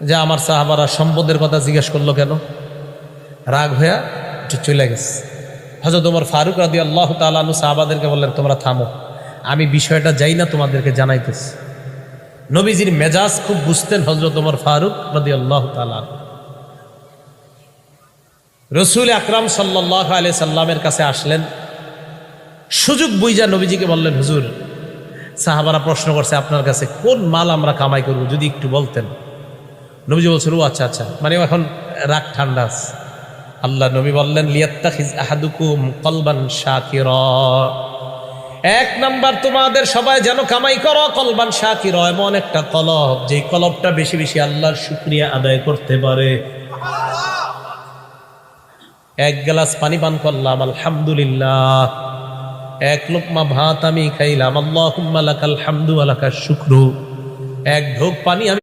যে আমার সাহাবারা সম্পদের কথা জিজ্ঞেস করলো কেন, রাগ হইয়া একটু চলে গেছে। হযরত ওমর ফারুক রাদিয়াল্লাহু তাআলা আনহু সাহাবাদেরকে বললেন, তোমরা থামো, আমি বিষয়টা যাই না তোমাদেরকে জানাইতেছি। নবীজির মেজাজ খুব বুঝতেন হযরত ওমর ফারুক রাদিয়াল্লাহু তাআলা। রাসূল আকরাম সাল্লাল্লাহু আলাইহি সাল্লামের কাছে আসলেন, সুযোগ বুইজা নবীজিকে বললেন, হুজুর সাহাবারা প্রশ্ন করছে আপনার কাছে কোন মাল আমরা কামাই করব, যদি একটু বলতেন। নবীজি বলছেন, ও আচ্ছা আচ্ছা, মানে এখন রাগ ঠান্ডা আছে। আল্লাহ নবী বললেন, লিয়াত্তাখিজ আহাদুকুম কলবান শাকিরা, এক নাম্বার তোমাদের সবাই যেন কামাই করো কলবান শাকিরা, এমন একটা কলব যেই কলবটা বেশি বেশি আল্লাহর শুকরিয়া আদায় করতে পারে। এক গ্লাস পানি পান করলাম, আলহামদুলিল্লাহ। এক লোকমা ভাত আমি খাইলাম, আল্লাহুম্মা লাকাল হামদু ওয়া লাকাশ শুকরু। এক ঢোক পানি আমি